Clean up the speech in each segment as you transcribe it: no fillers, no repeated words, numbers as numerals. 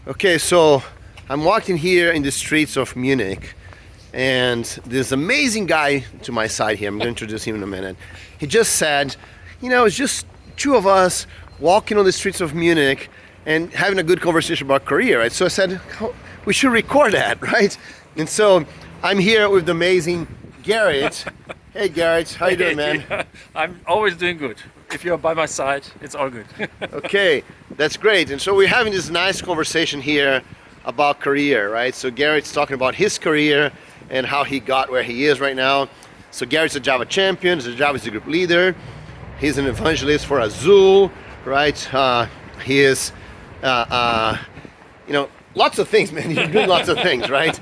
Okay, so I'm walking here in the streets of Munich, and this amazing guy to my side here, I'm going to introduce him in a minute. He just said, it's just two of us walking on the streets of Munich and having a good conversation about career, right? So I said, we should record that, right? And so I'm here with the amazing Gerrit. Hey Gerrit, how you doing, man? Yeah, I'm always doing good. If you're by my side, it's all good. Okay, that's great. And so we're having this nice conversation here about career, right? So Gerrit's talking about his career and how he got where he is right now. So Gerrit's a Java champion, he's a Java group leader. He's an evangelist for Azul, right? He is, lots of things, man. He's doing lots of things, right?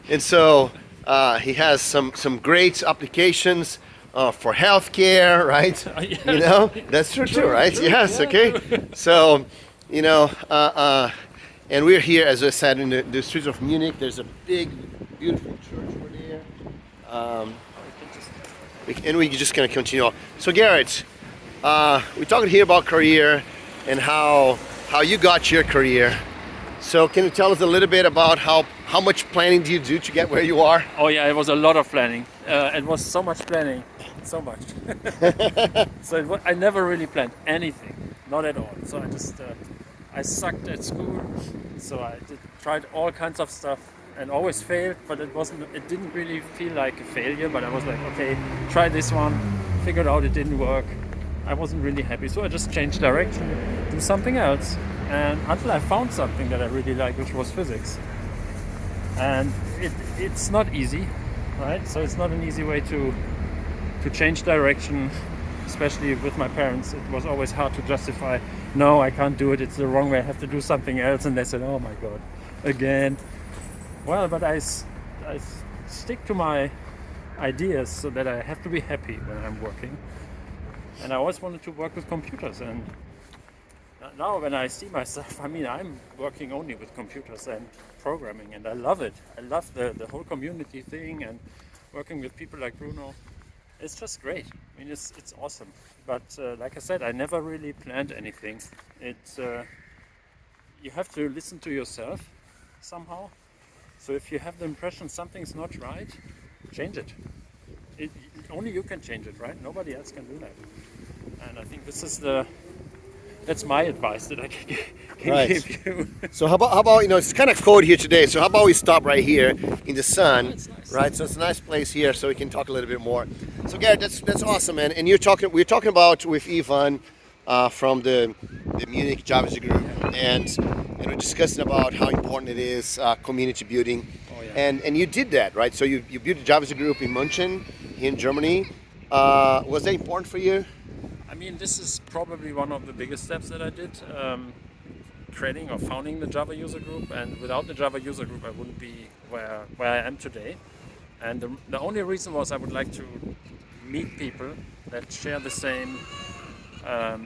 And so he has some great applications for healthcare, right? Yes. That's true too, right? Yes, okay. So, and we're here, as I said, in the streets of Munich. There's a big, beautiful church over there. And we're just going to continue on. So, Gerrit, we're talking here about career and how you got your career. So, can you tell us a little bit about how much planning do you do to get where you are? Oh yeah, it was a lot of planning. It was so much planning, so much. I never really planned anything, not at all. So I sucked at school. So I tried all kinds of stuff and always failed. But it didn't really feel like a failure. But I was like, okay, try this one. Figured out it didn't work. I wasn't really happy, so I just changed direction, do something else, and until I found something that I really liked, which was physics. And it's not easy, right? So it's not an easy way to change direction, especially with my parents. It was always hard to justify, no, I can't do it, it's the wrong way, I have to do something else. And they said, oh my God, again. Well, but I stick to my ideas so that I have to be happy when I'm working. And I always wanted to work with computers, and now when I see myself, I'm working only with computers and programming, and I love it. I love the whole community thing and working with people like Bruno. It's just great. It's awesome. But like I said, I never really planned anything. You have to listen to yourself somehow. So if you have the impression something's not right, change it. Only you can change it, right? Nobody else can do that. And I think that's my advice that I can Right. give you. So how about it's kind of cold here today. So how about we stop right here in the sun, It's nice. right? So it's a nice place here, so we can talk a little bit more. So Gerrit, that's awesome, man. And we're talking about with Ivan from the Munich Java group, and we're discussing about how important it is community building. Oh, yeah. And you did that, right? So you built a Java group in München, here in Germany. Was that important for you? This is probably one of the biggest steps that I did, creating or founding the Java user group. And without the Java user group, I wouldn't be where I am today. And the only reason was I would like to meet people that share the same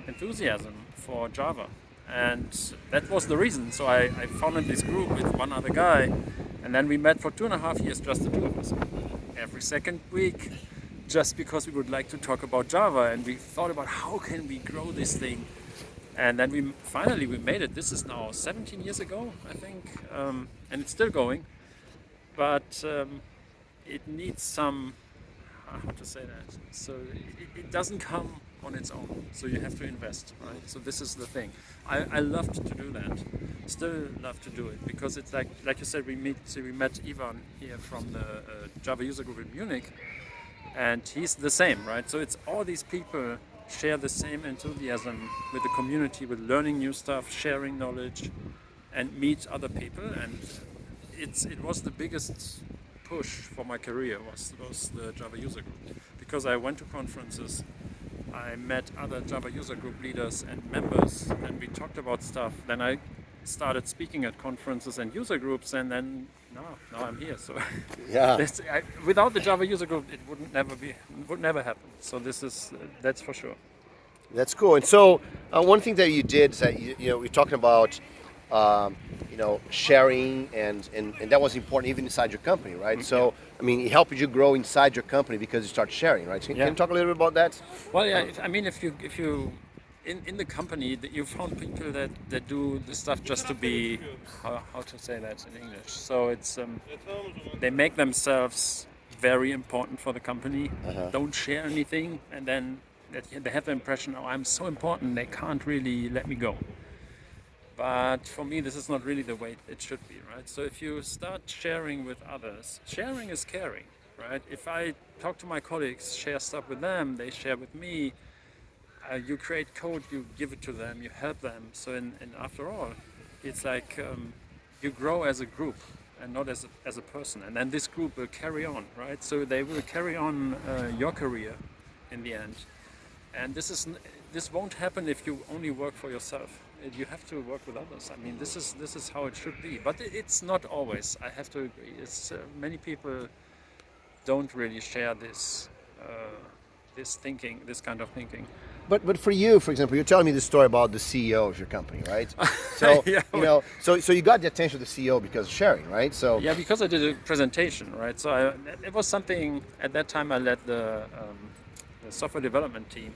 enthusiasm for Java. And that was the reason. So I founded this group with one other guy, and then we met for 2.5 years, just the two of us, every second week, just because we would like to talk about Java, and we thought about how can we grow this thing. And then we finally made it. This is now 17 years ago, I think, and it's still going. But it needs some, how to say that? So it doesn't come on its own. So you have to invest, right? So this is the thing. I loved to do that. Still love to do it because it's like you said. We met Ivan here from the Java user group in Munich. And he's the same, right? So it's all these people share the same enthusiasm with the community, with learning new stuff, sharing knowledge, and meet other people. And it was the biggest push for my career was the Java user group, because I went to conferences, I met other Java user group leaders and members, and we talked about stuff. Then I started speaking at conferences and user groups, and then now I'm here. So Yeah. without the Java user group, it would never happen. So that's for sure. That's cool. And so one thing that you did is that you're talking about sharing and that was important even inside your company, right? Mm-hmm. So it helped you grow inside your company because you start sharing, right? Can you talk a little bit about that? Well, yeah. If you in the company that you found people that do the stuff just to be how to say that in English. So it's they make themselves very important for the company, don't share anything, and then they have the impression, oh, I'm so important, they can't really let me go. But for me, this is not really the way it should be, right? So if you start sharing with others, sharing is caring, right? If I talk to my colleagues, share stuff with them, they share with me, you create code, you give it to them, you help them. So in after all, it's like you grow as a group and not as a person. And then this group will carry on, right? So they will carry on your career in the end. And this won't happen if you only work for yourself. You have to work with others. I mean, this is how it should be. But it's not always. I have to agree. It's many people don't really share this thinking, this kind of thinking. But for you, for example, you're telling me this story about the CEO of your company, right? So Yeah. so you got the attention of the CEO because of sharing, right? So Yeah, because I did a presentation, right? So it was something, at that time I led the software development team,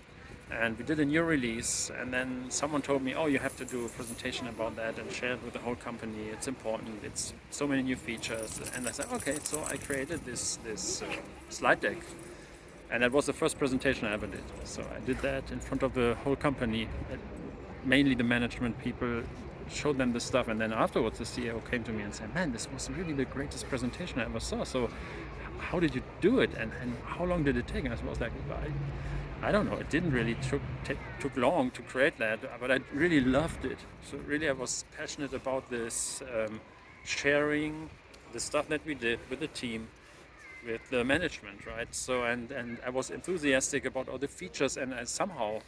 and we did a new release, and then someone told me, oh, you have to do a presentation about that and share it with the whole company. It's important. It's so many new features. And I said, okay, so I created this slide deck. And that was the first presentation I ever did. So I did that in front of the whole company, mainly the management people, showed them the stuff. And then afterwards, the CEO came to me and said, man, this was really the greatest presentation I ever saw. So how did you do it? And how long did it take? And I was like, I don't know. It didn't really took long to create that, but I really loved it. So really I was passionate about this, sharing the stuff that we did with the team, with the management, right? So and I was enthusiastic about all the features, and somehow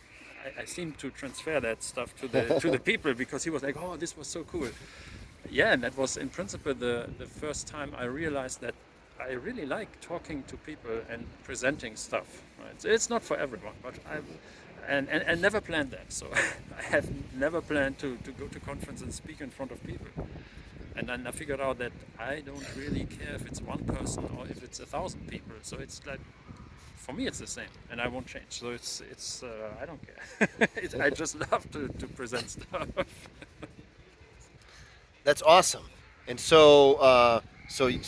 I seemed to transfer that stuff to the people, because he was like, oh, this was so cool. Yeah, and that was in principle the first time I realized that I really like talking to people and presenting stuff. Right? So it's not for everyone, but I never planned that. So I have never planned to go to conference and speak in front of people. And then I figured out that I don't really care if it's one person or if it's 1,000 people. So it's like, for me, it's the same, and I won't change. So it's I don't care. I just love to present stuff. that's awesome. And so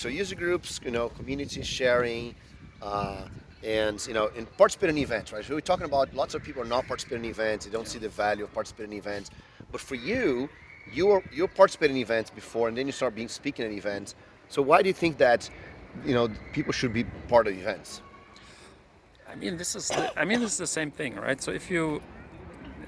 user groups, community sharing, and in participating in events, right? So we're talking about lots of people are not participating in events. They don't see the value of participating in events. But for you, you're participating in events before, and then you start speaking at events. So why do you think that people should be part of events? I mean, this is the same thing, right? So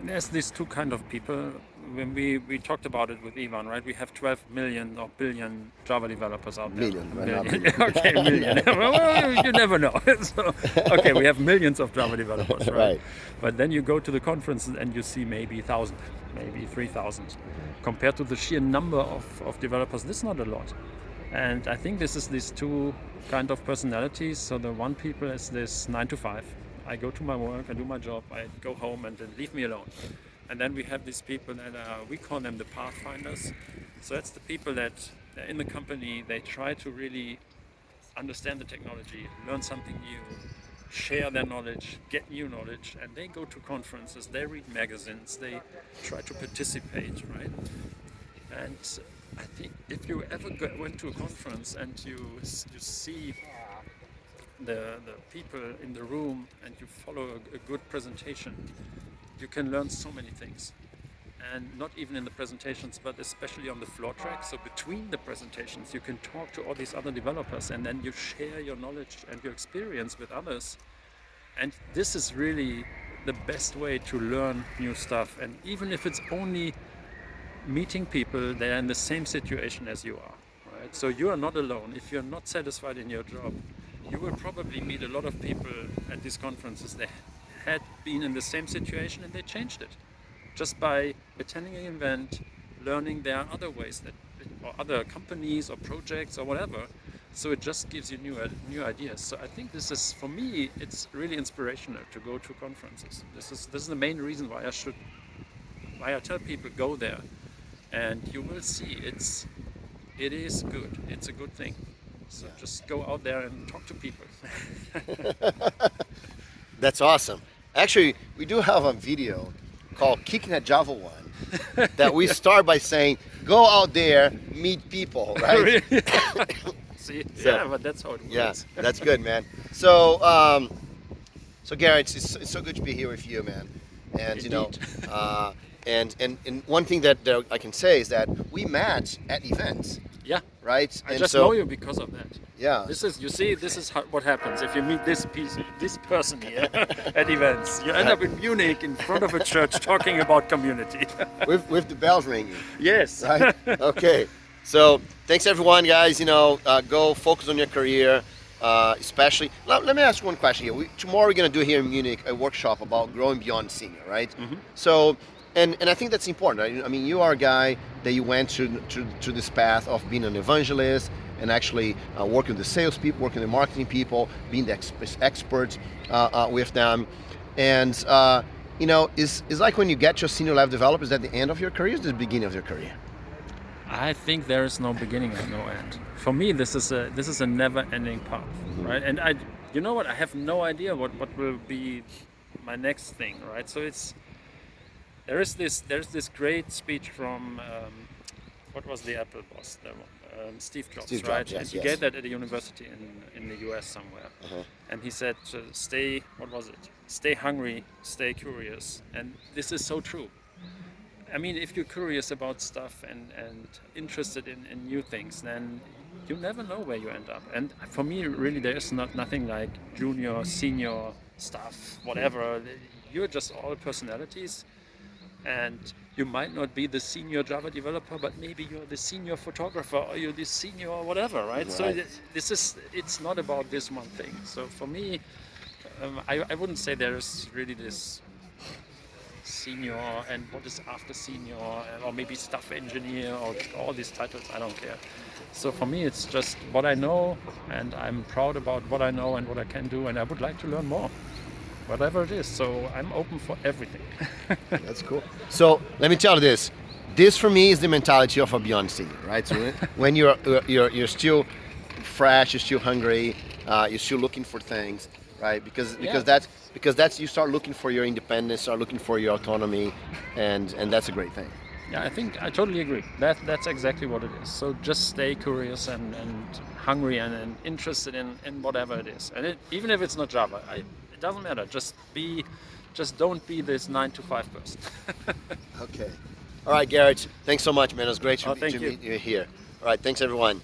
there's these two kind of people. When we talked about it with Ivan, right? We have 12 million or billion Java developers out there. Million, right? Not Million. billion. Okay, million. Well, you never know. So, okay, we have millions of Java developers, right? Right. But then you go to the conference and you see maybe 1,000, maybe 3,000. Compared to the sheer number of developers, this is not a lot. And I think this is these two kind of personalities. So the one people is this 9 to 5. I go to my work, I do my job, I go home, and then leave me alone. And then we have these people that we call them the pathfinders. So that's the people that in the company, they try to really understand the technology, learn something new, share their knowledge, get new knowledge, and they go to conferences, they read magazines, they try to participate, right? And I think if you ever went to a conference and you see the people in the room and you follow a good presentation, you can learn so many things. And not even in the presentations, but especially on the floor track. So between the presentations, you can talk to all these other developers, and then you share your knowledge and your experience with others. And this is really the best way to learn new stuff. And even if it's only meeting people, they are in the same situation as you are, right? So you are not alone. If you're not satisfied in your job, you will probably meet a lot of people at these conferences. They had been in the same situation and they changed it. Just by attending an event, learning there are other ways or other companies or projects or whatever. So it just gives you new ideas. So I think this is, for me, it's really inspirational to go to conferences. This is the main reason why I tell people go there, and you will see it is good. It's a good thing. So just go out there and talk to people. That's awesome. Actually, we do have a video called Kicking a Java One that we start by saying, go out there, meet people, right? Really? See, yeah, but that's how it works. Yeah, that's good, man. So Gerrit, it's so good to be here with you, man. And Indeed. and one thing that I can say is that we met at events, Yeah, right? I And just so, know you because of that. Yeah. This is, you see, this is what happens if you meet this person here at events. You end up in Munich in front of a church talking about community. with the bells ringing, Yes. right? Okay. So thanks everyone, guys. Go focus on your career, especially. Let me ask one question here. Tomorrow we're gonna do here in Munich a workshop about growing beyond senior, right? So, and I think that's important. Right? I mean, you are a guy that you went through this path of being an evangelist and actually working with the salespeople, working with the marketing people, being the expert with them, and is like when you get to a senior level developer, is that the end of your career? Is the beginning of your career? I think there is no beginning and no end. For me, this is a never-ending path, right? And you know what? I have no idea what will be my next thing, right? So there's this great speech from what was the Apple boss? Steve Jobs, Steve Jobs, right? yes, And he yes. gave that at a university in the US somewhere. And he said, stay, what was it? Stay hungry, stay curious. And this is so true. I mean, if you're curious about stuff and interested in new things, then you never know where you end up. And for me, really, there is nothing like junior, senior stuff, whatever. You're just all personalities, and you might not be the senior Java developer, but maybe you're the senior photographer or you're the senior whatever, right? So it's not about this one thing. So for me, I wouldn't say there's really this senior and what is after senior, or maybe staff engineer, or all these titles. I don't care. So for me, it's just what I know, and I'm proud about what I know and what I can do, and I would like to learn more, whatever it is. So I'm open for everything. That's cool. So let me tell you this. This for me is the mentality of a beyond senior, right? So when you're still fresh, you're still hungry, you're still looking for things, right? Because that's you start looking for your independence, start looking for your autonomy, and that's a great thing. Yeah, I think I totally agree. That's exactly what it is. So just stay curious and hungry and interested in whatever it is. And even if it's not Java, it doesn't matter. Just don't be this 9 to 5 person. Okay. All right, Gerrit. Thanks so much, man. It was great to thank you. meet you here. All right. Thanks, everyone.